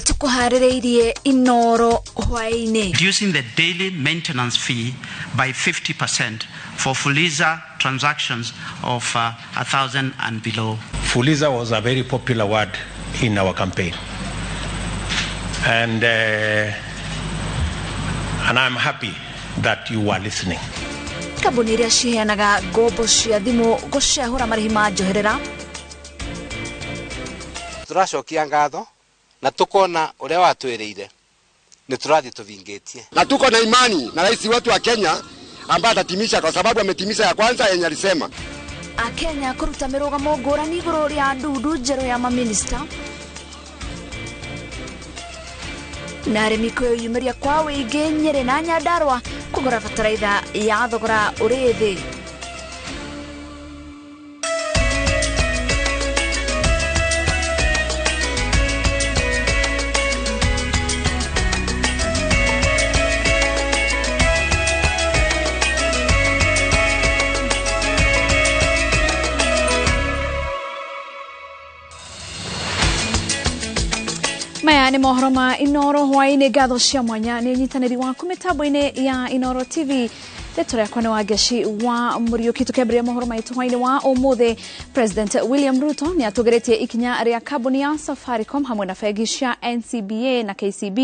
tukuharireirie Inooro Hwaini. Reducing the daily maintenance fee by 50% for Fuliza transactions of 1,000 and below. Fuliza was a very popular word in our campaign, and I'm happy that you are listening. Kabuni iria ciheanaga ngombo cia thimu gucehura marihi ma njoherera. Turacokia ngatho na tukona uria watwiriire ni turathi tuvingetie na tuko na imani na rais wetu wa Kenya ambaye atatimisha, kwa sababu ametimisha ya kwanza yenye alisema. Kenya kuruta mirugamo ngurani iguru ria ndudu njeru ya maminista na arimi kwiyumiria kwa wĩingĩ Nyeri na Nyandarua kũgũra bataraitha ya thogora ũrĩ thĩ. Maya ni mohoro ma Inooro Hwaini. Ngatho cia mwanya ni nyitanĩri waku mitambo-inĩ ya Inooro TV. Rĩtwa rĩakwa nĩ Wangeshi wa Muriuki. Tukĩambĩrĩria mohoro maitũ hwainĩ wa ũmũthĩ, President William Ruto nĩ atũgĩrĩtie ikinya rĩa kambuni ya Safaricom hamwe na bengi cia NCBA na KCB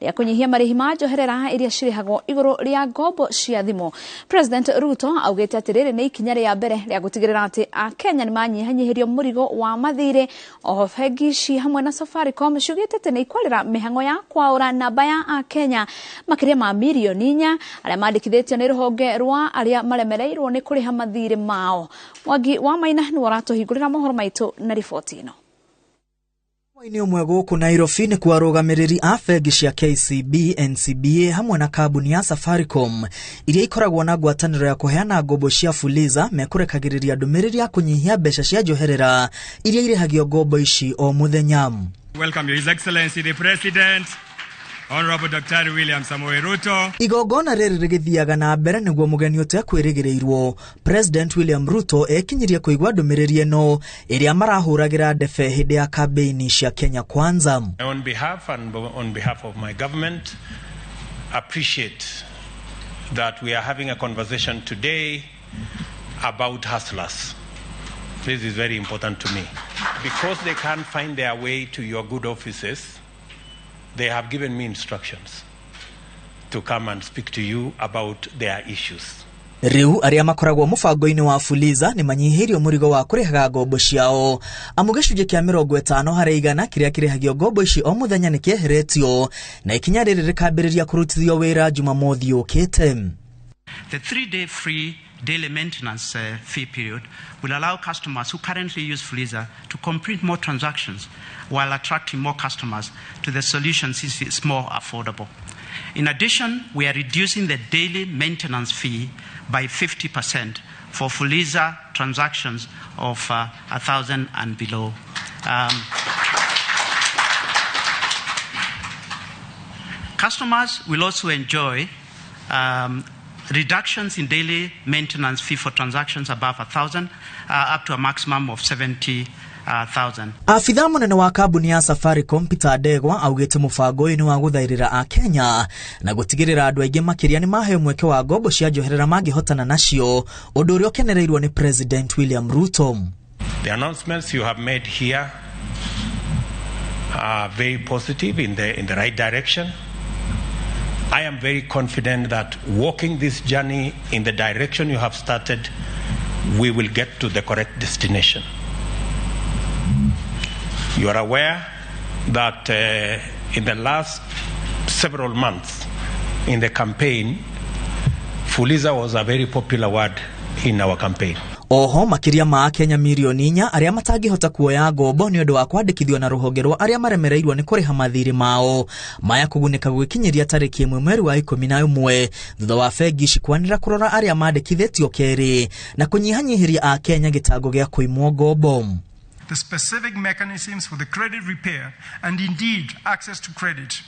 rĩa kũnyihia marĩhi ma njoherera iria cirĩhagwo igũrũ rĩa ngombo cia thimũ. President Ruto augĩte atĩ rĩrĩ nĩ ikinya rĩa mbere rĩa gũtigĩrĩra atĩ Akenya nĩ manyihanyihĩrio mũrigo wa mathirĩ. Oho bengi ici hamwe na Safaricom ciugĩte atĩ nĩ ikwarĩra mĩhang'o ya kwaũra namba ya Akenya makĩria ma milioni 4 arĩa mandĩkithĩtio nĩ rũhonge rwa arĩa maremereirwo nĩ kũrĩha mathirĩ mao. Mwangi wa Maina nĩ waratũhingũrĩra mohoro maitũ na riboti ĩno. Ni umwe gũkũ Nairobi nĩ kwarũgamĩrĩri a bengi cia KCB, NCBA hamwe na kambuni ya Safaricom iria ikoragwo na ngwatanĩro ya kũheana ngombo cia Fuliza mekũrekagĩrĩria ndũmĩrĩri ya kũnyihia mbeca cia njoherera iria irĩhagio ngombo ici o mũthenya. Welcome His Excellency the President, Honorable Dr. William Samoei Ruto. Igongona rĩrĩ rĩgĩthiaga na mbere nĩguo mũgeni ũtekwĩrĩgĩrĩirwo President William Ruto ekinyirie kũigua ndũmĩrĩri ĩno ĩrĩa marahũragĩra ndebe hĩndĩ ya kampeini cia Kenya Kwanza. On behalf and on behalf of my government, appreciate that we are having a conversation today about hustlers. This is very important to me because they can't find their way to your good offices. They have given me instructions to come and speak to you about their issues. Riu arĩa makoragwo mũbango-inĩ wa Fuliza nĩ manyihirio mũrigo wa kũrĩhaga ngombo ciao. Amu gĩcunjĩ kĩa 50 harĩ igana kĩrĩa kĩrĩhagio ngombo ici o mũthenya nĩ kĩeheretio na ikinya rĩrĩ rĩkambĩrĩria kũrutithio wĩra Jumamothi yũkĩte. The 3-day free daily maintenance fee period will allow customers who currently use Fuliza to complete more transactions while attracting more customers to the solution since it's more affordable. In addition, we are reducing the daily maintenance fee by 50% for Fuliza transactions of 1,000 and below. Customers will also enjoy reductions in daily maintenance fee for transactions above 1,000 up to a maximum of 70,000. Afitha mũnene wa kambuni ya Safaricom Peter Ndegwa augĩte mũbango ũyũ nĩ wa gũthairĩra Akenya na gũtigĩrĩra andũ aingĩ makĩria nĩ maheo mweke wa ngombo cia njoherera mangĩhotana nacio, ũndũ ũrĩa ũkenereirwo nĩ President William Ruto. The announcements you have made here are very positive in the right direction. I am very confident that walking this journey in the direction you have started, we will get to the correct destination. You are aware that in the last several months in the campaign, Fuliza was a very popular word in our campaign. Oho makiria ma Kenya milioni 4 arĩa matangĩhota kuoya ngombo nĩ ũndũ wa kwandĩkithio na rũhonge rwa arĩa maremereirwo nĩ kũrĩha mathirĩ mao maya kũgunĩka gũkinyĩria tarĩki 1 mweri wa 11 thutha wa bengi cikwanĩra kũrora arĩa mandĩkithĩtio kerĩ na kũnyihanyihĩria a Kenya gĩtango gĩa kũimwo ngombo. The specific mechanisms for the credit repair and indeed access to credit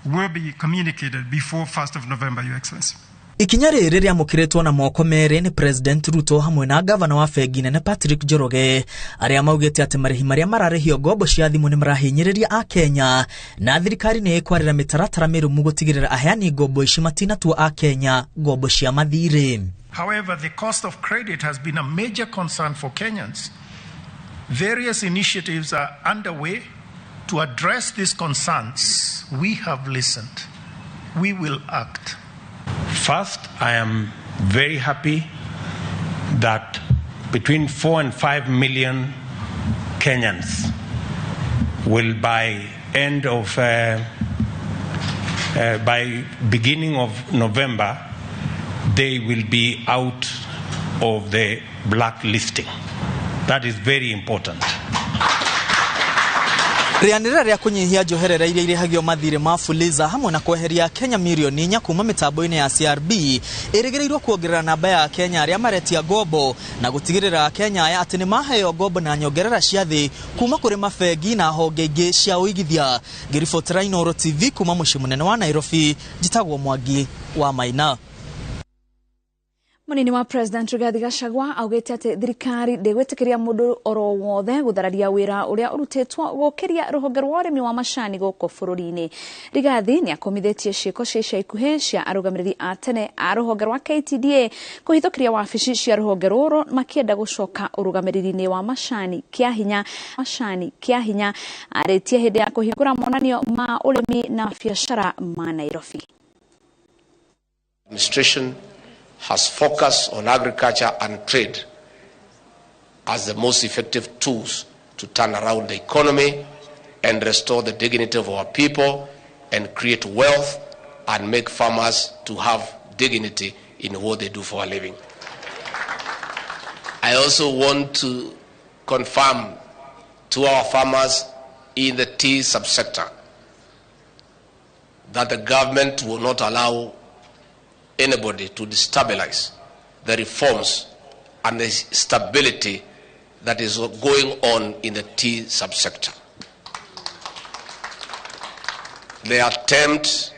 will be communicated before 1st of November, Your Excellency. Ikinya rĩrĩ rĩamũkĩrĩtwo na moko merĩ nĩ President Ruto hamwe na gavana wa bengi nene Patrick Njoroge arĩa maugĩte atĩ marĩhi marĩa mararĩhio ngombo cia thimũ nĩ marahinyĩrĩria a Kenya na thirikari nĩ ĩkwarĩra mĩtaratara mĩrũmu gũtigĩrĩra aheani ngombo ici matinatua a Kenya ngombo cia mathirĩ. However, the cost of credit has been a major concern for Kenyans. Various initiatives are underway to address these concerns. We have listened. We will act. First, I am very happy that between 4 and 5 million Kenyans will by beginning of November, they will be out of the blacklisting. That is very important. Rĩanĩrĩra rĩa kũnyihia njoherera iria irĩhagio mathirĩ ma Fuliza hamwe na kweheria Kenya milioni 4 kuma mĩtambo-inĩ ya CRB ĩrĩgĩrĩirwo kuongerera namba ya Kenya arĩa maretia ngombo na gũtigĩrĩra Kenya atĩ nĩ maheo ngombo na nyongerera cia thĩ kuma kũrĩ mabengi na honge ingĩ cia ũigithia. Ngĩribotera Inooro TV kuma mũciĩ mũnene wa Nairobi, njĩtagwo Mwangi wa Maina. Munini wa President Rigathi Gachagua augĩte atĩ thirikari ndĩgwĩtĩkĩria mũndũ oro wothe gũthararia wĩra ũrĩa ũrutĩtwo gũkĩria rũhonge rwa ũrĩmi wa macani gũkũ bũrũri-inĩ. Rigathi nĩ akomithĩtie ciĩko cia ica ikuhĩ cia arũgamĩrĩri a tene a rũhonge rwa KTDA kũhithũkĩria wabici cia rũhonge rũrũ makĩenda gũcoka ũrũgamĩrĩri-inĩ wa macani kĩa hinya arĩtie hĩndĩ ya kũhingũra monanio ma ũrĩmi na biacara ma Nairobi. Administration has focused on agriculture and trade as the most effective tools to turn around the economy and restore the dignity of our people and create wealth and make farmers to have dignity in what they do for a living. I also want to confirm to our farmers in the tea subsector that the government will not allow anybody to destabilize the reforms and the stability that is going on in the tea subsector. The attempt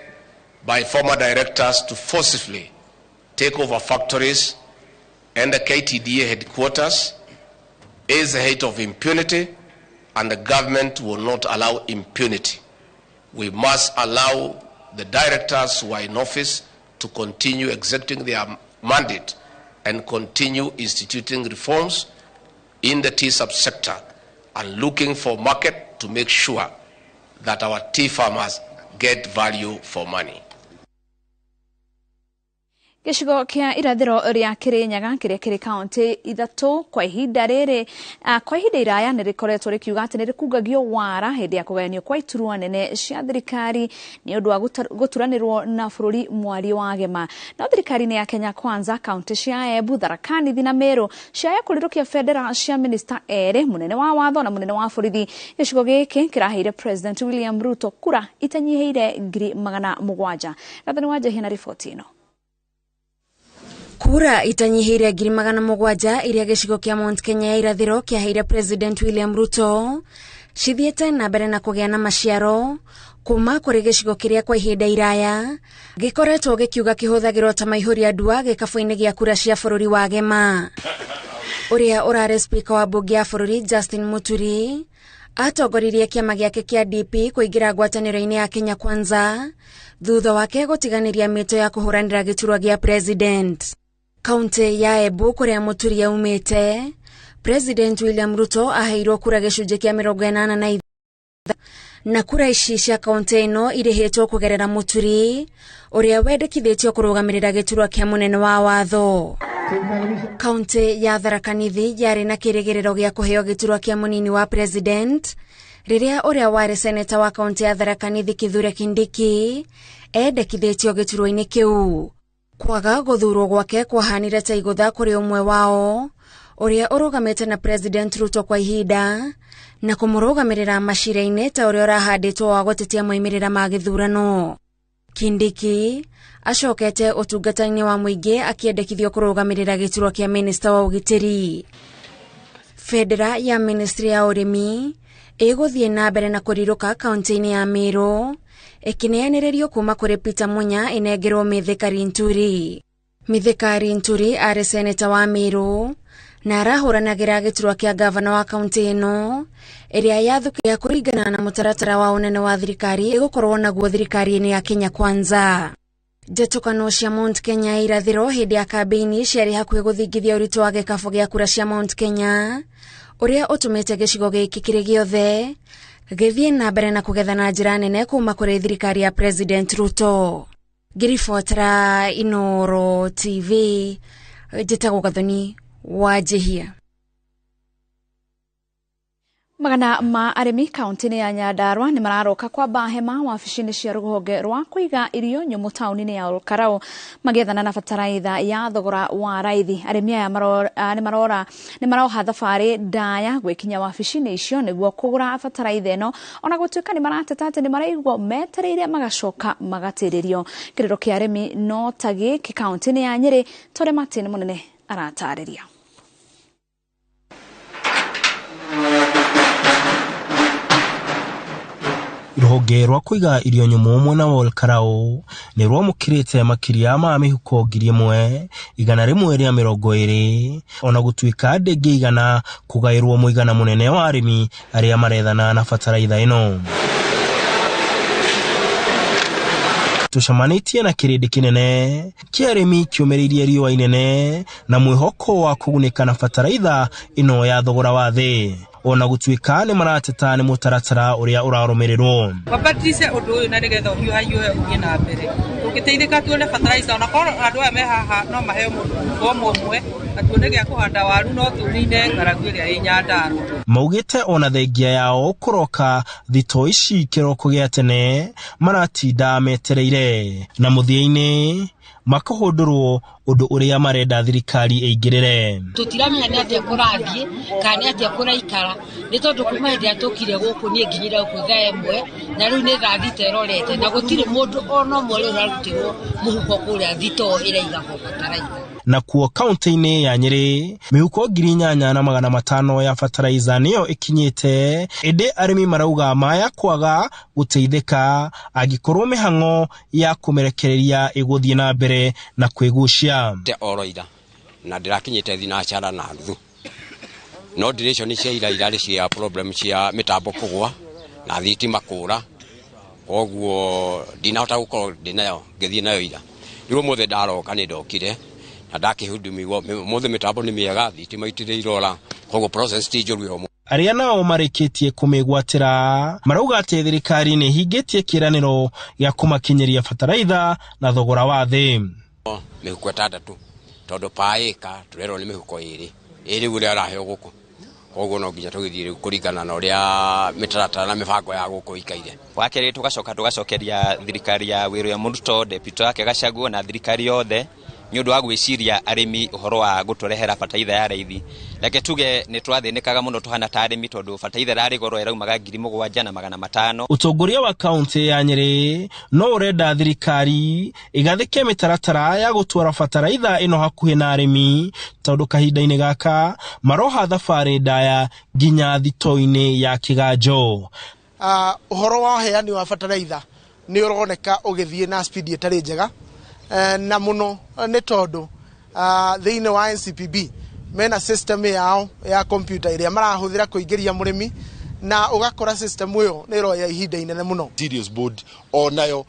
by former directors to forcibly take over factories and the KTDA headquarters is a height of impunity, and the government will not allow impunity. We must allow the directors who are in office to continue executing their mandate and continue instituting reforms in the tea subsector and looking for market to make sure that our tea farmers get value for money. Gĩcigo kĩa irathĩro rĩa Kĩrĩnyaga kĩrĩa kĩrĩ kaunti ithatũ kwa ihinda iraya nĩ rĩkoretwo rĩkiuga atĩ nĩ rĩkungagio wara hĩndĩ ya kũgayanio kwa iturwa nene cia thirikari nĩ ũndũ wa gũturanĩrwo na bũrũri mwari wa gema. Na thirikari-inĩ ya Kenya Kwanza kaunti cia Embu, Tharaka Nithi na Meru ciaya kũrĩrũkia bendera cia minista erĩ, mũnene wa watho na mũnene wa borithi. Gĩcigo gĩkĩ kĩraheire President William Ruto kura itanyihĩire 700,000. Gathani wa Jehina riboti ĩno. Kura itanyihĩire 700,000 iria gĩcigo kĩa Mount Kenya ya irathĩro kĩaheire President William Ruto cithiĩte na mbere na kũgĩa na maciaro kuma kũrĩ gĩcigo kĩrĩa kwa ihinda iraya gĩkoretwo gĩkiuga kĩhũthagĩrwo ta maihũria ndua gĩkabũ-inĩ gĩa kura cia bũrũri wa gema. Ũrĩa ũrarĩ spika wa mbunge ya bũrũri Justin Muturi atongoririe kĩama gĩake kĩa DP kũingĩra ngwatanĩro-inĩ ya Kenya Kwanza thutha wake gũtiganĩria mĩto ya kũhũranĩra gĩturwa gĩa president. Kaunti ya Embu kũrĩa Muturi aumĩte, President William Ruto aheirwo kura gĩcunjĩ kĩa 80 na kura ici cia kaunti ĩno irĩhĩtwo kũgerera Muturi ũrĩa wendekithĩtio kũrũgamĩrĩra gĩturwa kĩa mũnene wa watho. Kaunti ya Tharaka Nithi yarĩ na kĩrĩgĩrĩro gĩa kũheo gĩturwa kĩa mũnini wa president rĩrĩa ũrĩa warĩ seneta wa kaunti ya Tharaka Nithi Kithure Kindiki endekithĩtio gĩturwa-inĩ kĩu. Kwaga gũthurwo gwake kwahanire ta igũtha kũrĩ ũmwe wao ũrĩa ũrũgamĩte na President Ruto kwa ihinda na kũmũrũgamĩrĩra macira-inĩ ta ũrĩa ũrahandĩtwo wa gũtetia moimĩrĩra ma gĩthurano. Kindiki acokete ũtungata-inĩ wa mũingĩ akĩendekithio kũrũgamĩrĩra gĩturwa kĩa minista wa ũgitĩri. Federa ya Ministry ya ũrĩmi ĩgũthiĩ na mbere na kũrirũka kaunti-inĩ ya Meru ĩkĩneanĩrĩrio kuma kũrĩ Peter Munya ĩnengerwo Mĩthĩ Karinturi. Mithikari Nturi arĩ seneta wa Meru na arahũranagĩra gĩturwa kĩa gavana wa kaunti ĩno ĩrĩa yathũkia kũringana na mũtaratara wa ũnene wa thirikari ĩgũkorwo naguo thirikari-inĩ ya Kenya Kwanza. Njatũkano cia Mount Kenya irathĩro hĩndĩ ya kambĩini ciarĩ hakuhĩ gũthingithia ũritũ wa gĩkabũ gĩa kura cia Mount Kenya ũrĩa ũtũmĩte gĩcigo gĩkĩ kĩrĩ gĩothe gĩthiĩ na mbere na kũgetha na njĩra nene kuma kũrĩ thirikari ya President Ruto. Ngiribotera Inooro TV, njĩtagwo Gathoni wa Jehia. Magana ma arĩmi kaunti-inĩ ya Nyandarua nĩ mararoka kwamba hema wabici-inĩ cia rũhonge rwa kũiga irio nyũmũ taũni-inĩ ya Olkarau magethana na bataraitha ya thogora wa raithi. Arĩmi aya nĩ maroha thabarĩ ndaya gwĩkinya wabici-inĩ icio nĩguo kũgũra bataraitha ĩno, ona gũtuĩka nĩ marateta atĩ nĩ maraigua metereire magacoka magatĩrĩrio. Kĩrĩro kĩa arĩmi no ta gĩkĩ kaunti-inĩ ya Nyĩrĩ, Tore Martin mũnene aratarĩria. Rũhonge rwa kũiga irio nyũmũ mwena wa Olkarau nĩ rwamũkĩrĩte makĩria ma mĩhuko 1,120 ona gũtuĩka ndĩngĩigana kũgaĩrwo mũigana mũnene wa arĩmi arĩa marethana na bataraitha ĩno. Tucamanĩtie na kĩrĩndĩ kĩnene kĩa arĩmi kĩũmĩrĩirie riũa inene na mwĩhoko wa kũgunĩka na bataraitha ĩno ya thogora wa thĩ. Ona gũtuĩka nĩ marateta nĩ mũtaratara ũrĩa ũrarũmĩrĩrwo. Wabatice ũndũ ũyũ na nĩgetha ũhiũha ũthiĩ na mbere. Ũgĩteithĩka tuone bataraitha ona korwo andũ aya me haha no maheo mũndũ ũmwe atuone gĩa kũhanda waru no tũnine ng'aragu ĩrĩa ĩ Nyandarua. Maugĩte ona thengia yao kũroka thito ici kĩroko gĩa tene maratinda metereire na mũthia-inĩ makahũndũrwo ũndũ ũrĩa marenda thirikari ĩingĩrĩre. Tũtiramenya nĩ atĩa kũrathiĩ kana nĩ atĩa kũraikara nĩ tondũ kuma hĩndĩ ĩrĩa tũkire gũkũ niĩ nginyĩra gũkũ thaa ĩmwe na rĩu nĩ thaa thita ĩrorete na gũtirĩ mũndũ ona ũmwe rĩu ũrarutirwo mũhuko kũrĩa thito ĩraigagwo bataraitha. Nakuo kaunti-inĩ ya Nyĩrĩ mĩhuko 8,500 ya bataraitha nĩyo ĩkinyĩte, ĩndĩ arĩmi marauga maya kwaga gũteithĩka angĩkorwo mĩhang'o ya kũmerekereria ĩgũthiĩ na mbere na kwĩgucia. Oroira na ndĩrakinyĩte thinacara na nuthu no duration cia ira irarĩ cia problem cia mĩtambo kũgwa na thitima kũra, koguo ndinahota gũkorwo ndĩnayo ngĩthiĩ nayo ira. Rĩu ũmũthĩ ndaroka nĩ ndokire na ndakĩhundumirwo mũthĩ mĩtambo nĩ mĩega, thitima itirĩ irora, koguo process ti njũru yo. Arĩa nao marĩkĩtie kũmĩgwatĩra marauga atĩ thirikari nĩ hingĩtie kĩĩranĩro gĩa kũmakinyĩria bataraitha na thogora wa thĩ. Mĩhuko 6 tondũ paĩka tũrerwo nĩ mĩhuko 2 ũrĩa araheo gũkũ, koguo no nginya tũgĩthiĩ kũringana na ũrĩa mĩtaratara na mĩbango ya gũkũ ikaire. Wakerĩ tũgacokeria thirikari ya William Ruto, deputy wake Gachagua na thirikari yothe nĩ ũndũ wa gwĩciria arĩmi ũhoro wa gũtũrehera bataraitha ya raithi. Reke tuge nĩ twathĩnĩkaga mũno tũhana ta arĩmi tondũ bataraitha yarĩ goro ĩraumaga 7,500. Ũtongoria wa kaunti ya Nyĩrĩ no ũrenda thirikari ĩgathĩke mĩtaratara ya gũtwara bataraitha ĩno hakuhĩ na arĩmi tondũ kahinda-inĩ gaka maroha thabarĩ ndaya nginya thito-inĩ ya kĩganjo. Ũhoro wa heani wa bataraitha nĩ ũroneka ũgĩthiĩ na speed ĩtarĩ njega na mũno nĩ tondũ thĩinĩ wa NCPB mena system yao ya computer ĩrĩa marahũthĩra kũingĩria mũrĩmi na ũgakora system ĩyo nĩ ĩroya ihinda inene mũno. Serious board onayo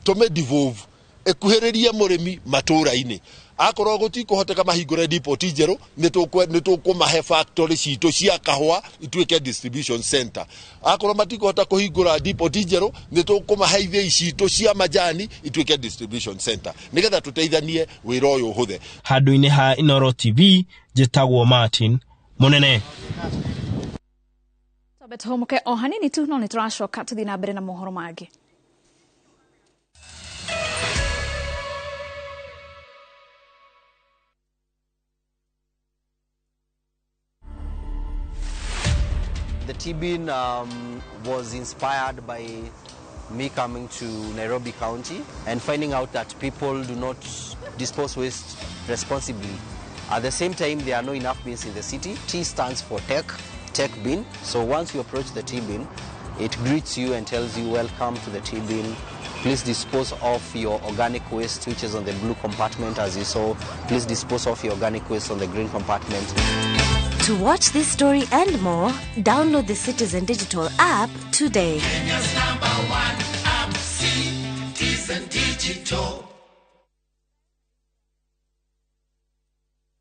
tũme devolve ekuhĩrĩrie mũrĩmi matũũra-inĩ. Akorwo gũtikũhoteka mahingũre depot njerũ nĩ tũkũmahe factory citũ cia kahũa ituĩke distribution center. Akorwo matikũhota kũhingũra depot njerũ nĩ tũkũmahe ithĩi citũ cia majani ituĩke distribution center nĩgetha tũteithanie wĩra ũyũ ũhũthe. Handũ-inĩ ha Inooro TV, njĩtagwo Martin mũnene. Tũhomoke o hanini tu no nĩ tũracoka tũthiĩ na mbere na mohoro mangĩ. The T-bin was inspired by me coming to Nairobi County and finding out that people do not dispose waste responsibly. At the same time, there are not enough bins in the city. T stands for tech bin. So once you approach the T-bin, it greets you and tells you welcome to the T-bin. Please dispose of your organic waste, which is on the blue compartment as you saw. Please dispose of your organic waste on the green compartment. To watch this story and more, download the Citizen Digital app today. Kenya's #1 app, Citizen Digital.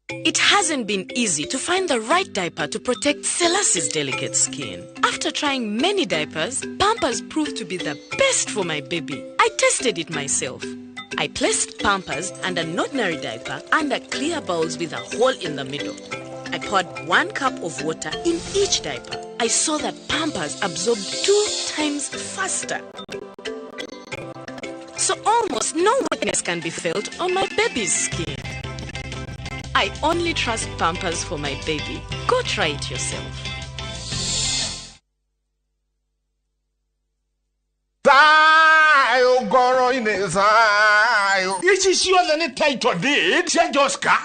It hasn't been easy to find the right diaper to protect Celeste's delicate skin. After trying many diapers, Pampers proved to be the best for my baby. I tested it myself. I placed Pampers and an ordinary diaper under clear bowls with a hole in the middle. I poured 1 cup of water in each diaper. I saw that Pampers absorbed 2 times faster. So almost no wetness can be felt on my baby's skin. I only trust Pampers for my baby. Go try it yourself. Ichi sio the title deed cia Joska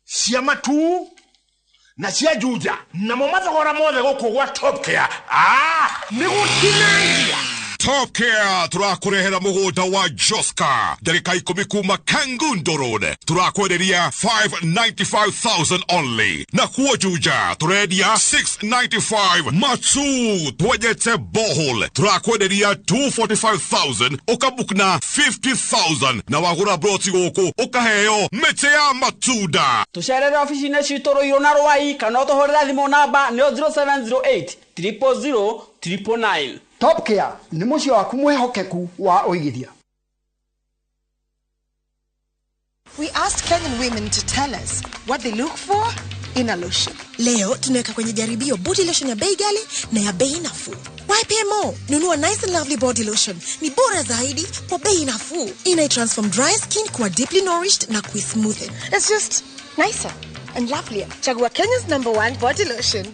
cia matu na cia Juja na momathogora mothe guku gwa Top Care ni gutinangia Top Care turakurehera mugunda wa Joska dakika 10 kuma Kangundo Road turakwenderia 595,000 only na kuo Juja turedia 695 matu twejete bohol turakwenderia 245,000 ukabukna 50,000 na wagura broti goko ukaheo mete ya matuda tucerere ofisine citoro irona rwai kana tohorera thimo namba ni 0708 000 999. Top Care ni mucio waku mwehokeku wa oigithia. We asked Kenyan women to tell us what they look for in a lotion. Leo tunaweka kwenye jaribio body lotion ya bei ghali na ya bei nafuu. Why pay more? Nunua Nice and Lovely body lotion. Ni bora zaidi kwa bei nafuu. Inai-transform dry skin kuwa deeply nourished na kui-smoothen. It's just nicer and lovelier. Chagua Kenya's #1 body lotion.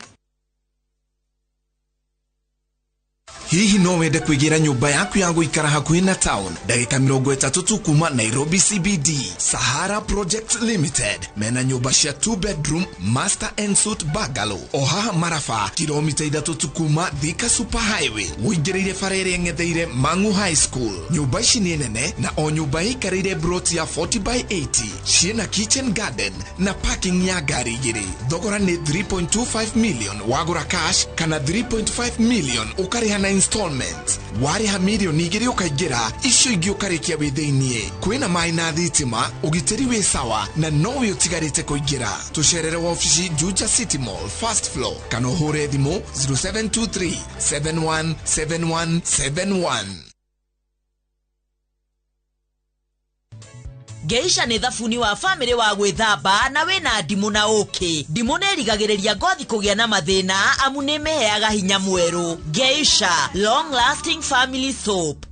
Hihi no wende kuigira nyumba yaku ya guikara hakuhi na town dakika 30 tu kuma Nairobi CBD. Sahara Project Limited mena nyumba cia 2 bedroom master and suite bungalow ohaha Marafa kilomita 3 tu kuma Thika Super Highway uingirire farere ngetheire Mangu High School. Nyumba ici ni nene na o nyumba ikarire broti ya 40x80 ciena kitchen garden na parking ya gari igiri. Thogora ni 3.25 million wagura cash kana 3.5 million ukariha na installment. Wariha milioni igiri ukaingira icio ingi ukarikia witheinie. Kwina mai na thitima ugitiri wi sawa na nowe utigarite kuingira. Tucerere wa ofisi Juja City Mall first floor kana uhure thimu 0723 717171. Geisha ni thafuni wa family wa gwithamba na wina ndimu na uki. Ndimu nerigagiriria ngothi kugia na mathina amu nimeheaga hinya mweru. Geisha long lasting family soap.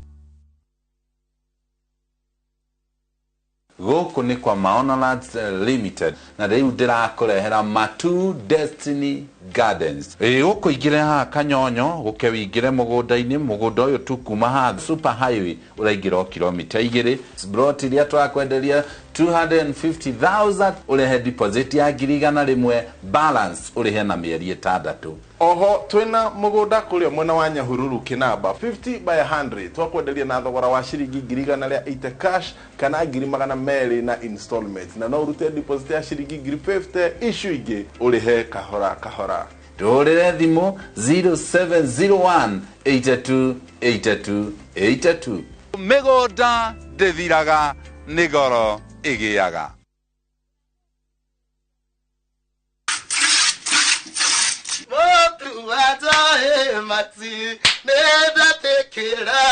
Goko ni kwa Maonalands Limited na riu ndirakurehera Matu Destiny Gardens. Goko igire ha Kanyonyo guke wigire mugunda-ini mugunda uyu tu kuma ha Super Highway uraingira kilomita 2 broti ria twakwenderia 250,000 urehe deposit ya girigana rimwe balance urehe na mieri 6. Oho twina mugunda kuria mwena wa Nyahururu Kinamba 50 by 100 twakwenderia na thogora wa ciringi girigana ria 80 cash kana ngiri magana meri na installment na no urute deposit ya ciringi 50 issue ingi urehe kahora kahora. Dorere thimu 0701 828282. Migunda ndithiraga nigoro igiaga. Watae mati nenda tekera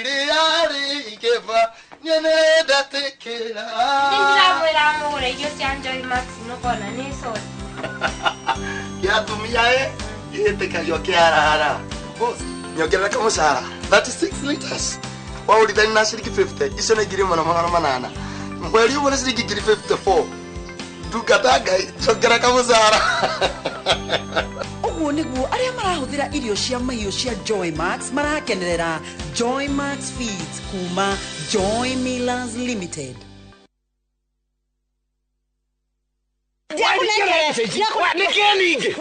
iria kefa nenda tekera ndira mwira irio cia Joy Max no kona ni so ya tumia itekagio kiarara boss nyongera kama sara 36 liters wa ulidhani na shilingi 50 iso na ngiri magana 8 mweli umo na shilingi ngiri 54 dukataga nyongera kama sara. Oguo niguo aria marahuthira irio cia mahiũ cia Joy Max marakenerera Joy Max Feeds kuma Joy Millers Limited.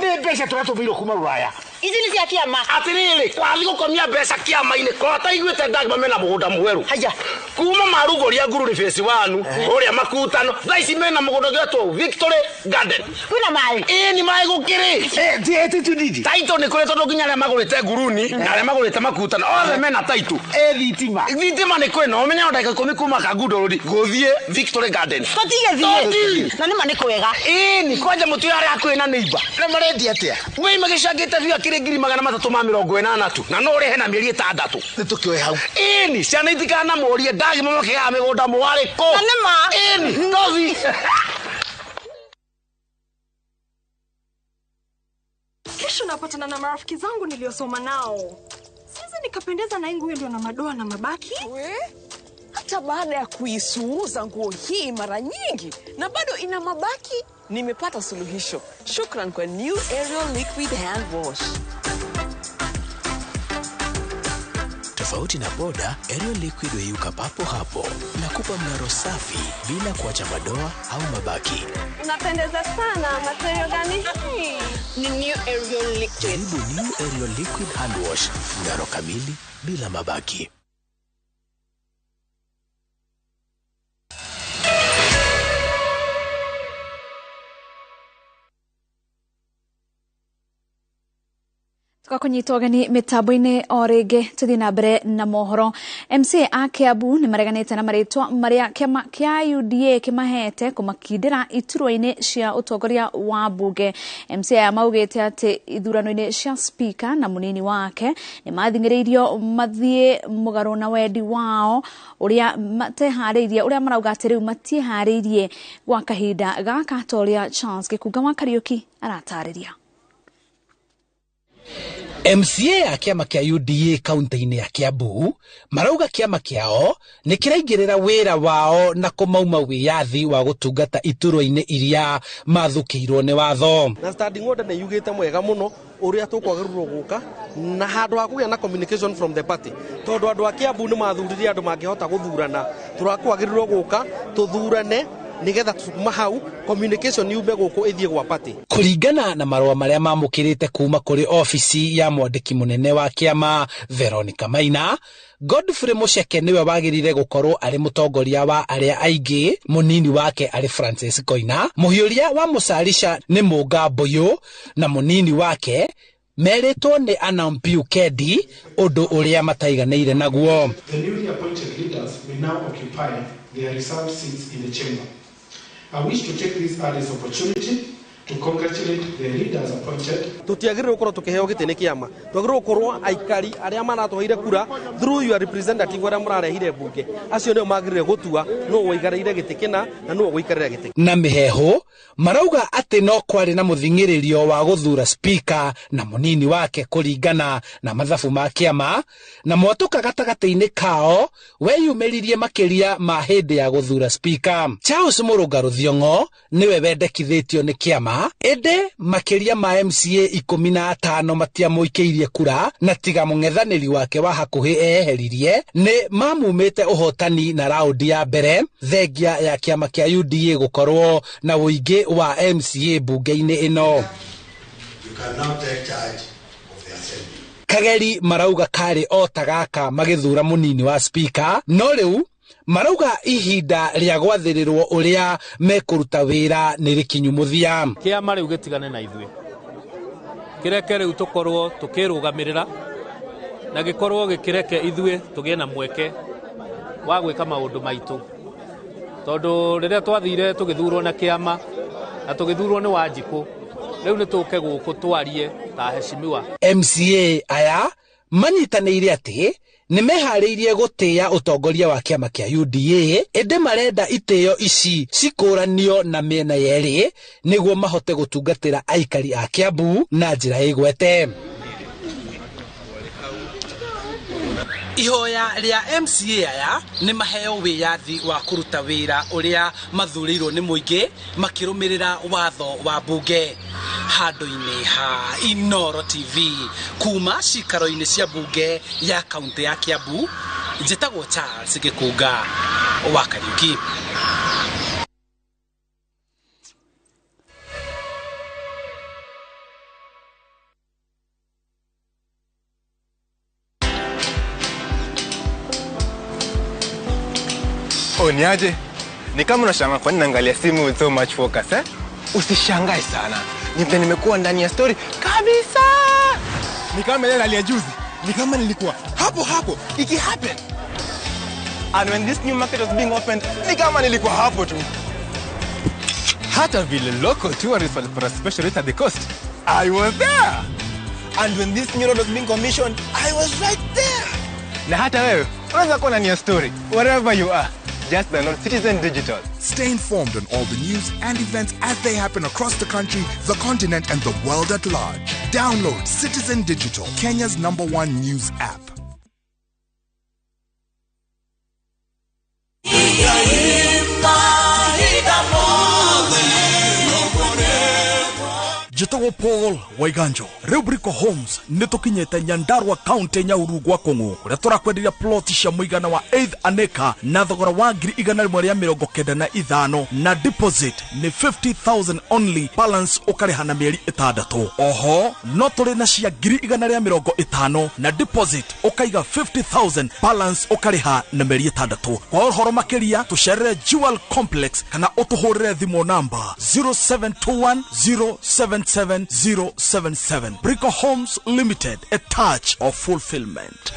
Ni mbeca tũratũmĩirwo kuma Rũraya Ici ni cia kiama. Atiriri, wathi gukomia mbeca kiama-ini ko ta iguite ndagima mena mugunda mweru. Haya. Kuma marugoria ngururi phase 1, uria makutano. Thaici mena mugunda getwo Victory Garden. Kuna mai. Ni mai gukiri. Tiete tudidi. Taito ni kure tondu nginya aria magurite nguruni na aria magurite makutano. Othe mena taito. Thitima. Thitima ni kwena omenya ndaka 10 kuma Kangundo guthie Victory Garden. Totige thie. Na ni mani kwega. Ni kwanja mutu aria akwena neighbor. Na marendi atia. We magicangite via kire 380 na no rehe na mieri 6. Nitukiwe hau. Ni ciana itikana morie ndagima makiga migunda mwari ko. Na nima. Novi. Kesho napatana na marafiki zangu niliosoma nao. Sasa nikapendeza na nguo iliyo na madoa na mabaki. Hata baada ya kuisuuza nguo hii mara nyingi na bado ina mabaki, nimepata suluhisho. Shukran kwa New Ariel Liquid Hand Wash. Tofauti na boda, Ariel Liquid huyuka papo hapo na kupa mlaro safi bila kuacha madoa au mabaki. Unapendeza sana. Material gani hii? Ni New Ariel Liquid. Jaribu New Ariel Liquid Hand Wash, mlaro kamili bila mabaki. Tukakunyita ugeni mitambo-ini o ringi tuthii na mbere na mohoro. MCA a Kiambu ni mareganite na maritwa maria kiama kia UDA kimahete kumakindira iturwa-ini cia utongoria wa bunge. MCA ya maugite ati ithurano-ini cia speaker na munini wake ni mathingiriirio mathie mugaru na wendi wao uria matehariirie uria marauga ati riu matiehariirie gwa kahinda gaka toria Charles Gikunga wa Kariuki aratariria. MCA ya kiama kia UDA kaunti-ini ya Kiambu marauga kiama kiao ni kiraingirira wira wao na kumauma wiyathi wa gutungata iturwa-ini iria mathukiirwo ni watho. Na standing order ni yugite mwega muno uria tukwagirirwo guka na handu ha kugia na communication from the party. Tondu andu a Kiambu ni mathuririe andu mangihota guthurana. Turakwagirirwo guka tuthurane nigetha tukuma hau communication yume guku ithie gwa party. Kuringana na marua maria mamukirite kuma kuri ofisi ya mwandiki munene wa kiama Veronica Maina, Godfrey Muceke niwe wagirire gukorwo ari mutongoria wa aria aingi, munini wake ari Francis Koina, muhiuria wa mucarica ni Muga Boyo na munini wake meritwo ni Anampiu Kedi, undu uria mataiganeire naguo. The newly appointed leaders will now occupy their reserved seats in the chamber. I wish to take this as an opportunity to congratulate the leaders appointed. Tutiagirire gukorwo tukiheo gitini kiama. Twagirire gukorwo aikari aria maratuheire kura through your representative aria murarehire bunge. Acio nio magirire gutua no woigarire gitikina na no guikarira giti. Na miheho marauga ati no kwari na muthingiririo wa guthura speaker na munini wake kuringana na mathabu ma kiama, na mwotuka gatagati-ini kao weyumiririe makiria ma hindi ya guthura speaker. Charles Murungaru Thiongo niwe wendekithitio ni kiama, ende makiria ma MCA 15 matiamuikiirie kura na tiga mung'ethaniri wake wa hakuhi eheririe ni mamumite uhotani na raundi ya mbere thengia ya kiama kia UDA gukorwo na wuingi wa MCA bunge-ini ino. You can now take charge of the assembly. Kageri marauga kari o tagaka magithura munini wa speaker, no riu marauga ihinda ria gwathirirwo uria mekuruta wira ni rikinyu muthia. Kiama riu gitigane na ithue kireke riu tukorwo tukirugamirira na gikorwo gikireke ithue tugie na mweke wa gwika maundu maitu, tondu riria twathire tugithurwo na kiama na tugithurwo ni Wanjiku, riu ni tuke guku twarie ta heshimiwa. MCA aya manyitanĩire ati ni mehariirie gutia utongoria wa kiama kia UDA, ende marenda itio ici cikuranio na miena yeri niguo mahote gutungatira aikari a Kiambu na njira igwete. Ihoya ria MCA aya ni maheo wiyathi wa kuruta wira uria mathurirwo ni muingi makirumirira watho wa bunge. Handu-ini ha Inooro TV kuma cikaro-ini cia bunge ya kaunti ya Kiambu, njitagwo Charles Gikunga wa Kariuki. Niaje? Ni kama unashangaa kwa nini naangalia simu with so much focus, eh? Usishangae sana. Nimekuwa ndani ya story kabisa. Ni kama ile ya juzi. Ni kama nilikuwa hapo iki happen. And when this new market was being opened, ni kama nilikuwa hapo tu. Hata vile local tourists for a special rate at the coast, I was there. And when this new road was being commissioned, I was right there. Na hata wewe, unaweza kuwa ndani ya story wherever you are. Just download Citizen Digital. Stay informed on all the news and events as they happen across the country, the continent, and the world at large. Download Citizen Digital, Kenya's #1 news app. Jitago Paul Waiganjo Rubrico Homes nitukinyete Nyandarua County Nyahururu gwa Kongo kuria turakwenderia plot cia muigana wa 8 aneka na thogora wa 195 na deposit ni 50,000 only, balance ukariha na mieri 6. Oho no turi na cia 150 na deposit ukaiga 50,000, balance ukariha na mieri 6. Kwa uhoro makiria tucerere Jewel Complex kana utuhurire thimo namba 0721077077. Brico Homes Limited, a touch of fulfillment.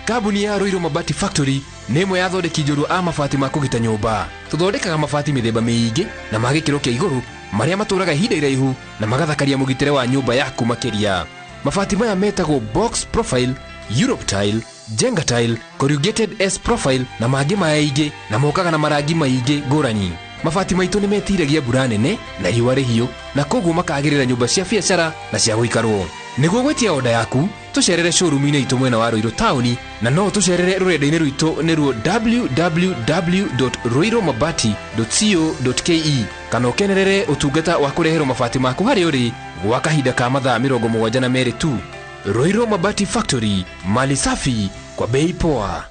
Kabuni ya Roiro Mabati Factory nemo ya thondeki njorua a mabati ma kugita nyumba. Tuthondekaga mabati mithemba miingi na magikiro kia iguru maria maturaga ihinda iraihu na magathakaria mugitire wa nyumba yaku makiria. Mabati maya metagwo box profile, Europe tile, Jenga tile, corrugated S profile na mangi maingĩ na mokaga na marangi maingĩ ngũrani. Mabati maitũ nĩ metiragia mbura nene na riũa rĩhiũ na koguo makagĩrĩra nyũmba cia biacara na cia gũikarwo. Nĩguo gwetia oda yaku tucerere showroom-inĩ itũ mwena wa Roiro Town na no tucerere rũrenda-inĩ rwitũ nĩruo www.roiromabati.co.ke kana ũkenerere ũtungata wa kũreherwo mabati maku harĩa ũrĩ gwa kahinda ka mathaa 72 tu. Roiro Mabati Factory, mali safi kwa bei poa.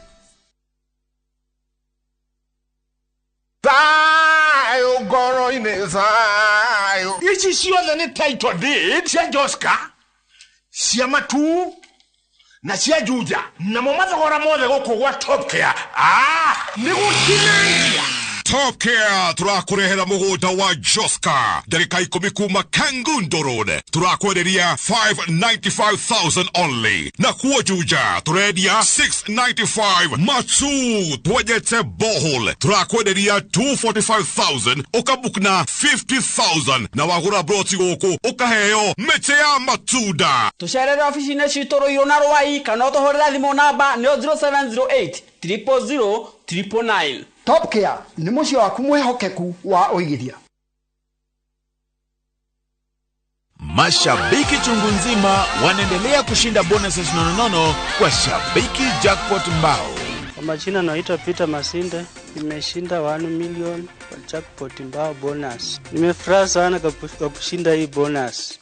Sayo goro ine sayo. Ichi ciothe ni title deed cia Joska, cia matu na cia juja na momathogora mothe gũkũ gwa Top Care. Nĩ gũtinangia Top Care turakurehera mugunda wa Joska dakika 10 kuma Kangundo Road turakwenderia 595,000 only na kuo juja turedia 695 matu twejete bohol turakwenderia 245,000 ukabukna 50,000 na wagura broti goko ukaheo mete ya matuda. Tucerere ofisi-inĩ citũ Roiro na Rwai kana ũtũhũrĩre thimũ namba nĩ 0708 000 999. Top Care ni mucio waku mwehokeku wa uigithia. Mashabiki chungu nzima wanaendelea kushinda bonuses nonono kwa Shabiki Jackpot Mbao. Kwa majina naitwa Peter Masinde, nimeshinda 1 million kwa Jackpot Mbao bonus. Nimefurahi sana kwa kushinda hii bonus.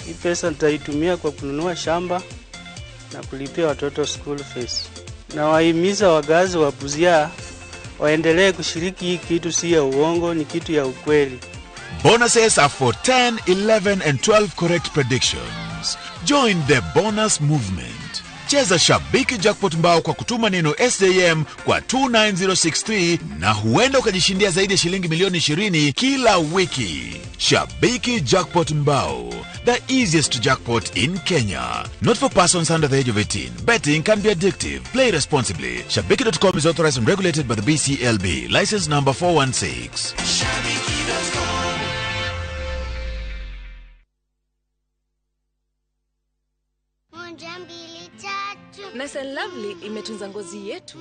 Hii pesa nitaitumia kwa kununua shamba na kulipia watoto school fees. Na wahimiza wagazi wa Busia waendelee kushiriki. Hii kitu si ya uongo, ni kitu ya ukweli. Bonuses are for 10, 11 and 12 correct predictions. Join the bonus movement. Cheza Shabiki Jackpot Mbao kwa kutuma neno SJM kwa 29063 na huenda ukajishindia zaidi ya shilingi milioni 20 kila wiki. Shabiki Jackpot Mbao, the easiest jackpot in Kenya. Not for persons under the age of 18. Betting can be addictive. Play responsibly. Shabiki.com is authorized and regulated by the BCLB. License number 416. Nice and Lovely imetunza ngozi yetu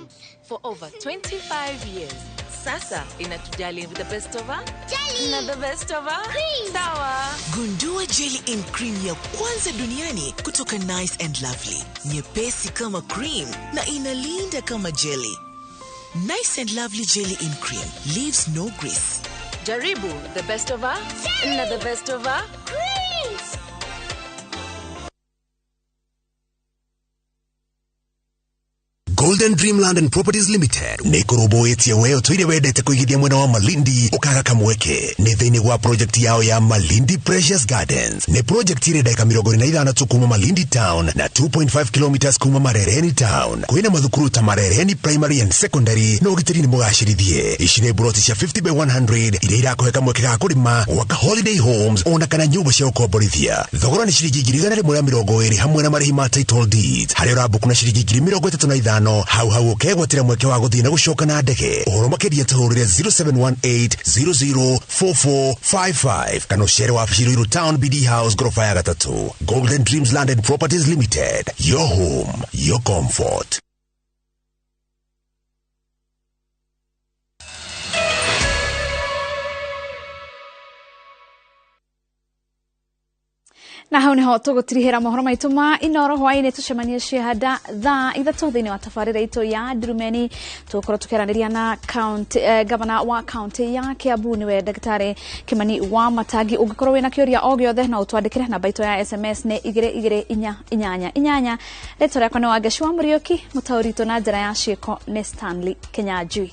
for over 25 years. Sasa inatujali with the best of her jelly na the best of her cream. Sawa. Gundua jelly in cream ya kwanza duniani kutoka Nice and Lovely. Nyepesi kama cream na inalinda kama jelly. Nice and Lovely jelly in cream leaves no grease. Jaribu the best of her na the best of her cream. Golden Dreamland and Properties Limited nikuruboetie weo tuire wedete kuigithia mwena wa Malindi ukaga kamweke ni thiini wa project yao ya Malindi Precious Gardens. Ni project ire dakika 25 tu kuma Malindi Town na 2.5 kilometers kuma Marereni Town. Kwina mathukuru ta Marereni Primary and Secondary no gitiri ni mugashirithie. Ici ni broti cia 50 by 100 ire irakohe kamweke ga kurima waka holiday homes ona kana nyumba cia ukomborithia. Thogora ni ciringi 120 hamwe na marĩhi ma title deeds. Harĩ ũrambuku na ciringi 35 hau ukegwatĩra mweke wa gũthiĩ na gũcoka na ndege. Ũhoro makĩria tũhũrĩre 0718004455 kana ũcere wabici Ruiru Town BD House gorofa ya 3. Golden Dreams Land and Properties Limited, your home, your comfort. Na hau niho tugutirihira mohoro maitu ma Inooro Hwaini tucemanie ciahada thaa 3 thiini wa tabarĩra itu ya Ndurumeni. Tukorwo tukiaraniria na governor wa county ya Kiambu niwe Daktari Kimani wa Matangi. Ungikorwo wina kiuria o giothe na utwandikire namba itu ya SMS ni 2288. Leto yakwa ni wa Geshwa Murioki, mutaurito na njira ya ciiko ni Stanley Kenyanjui.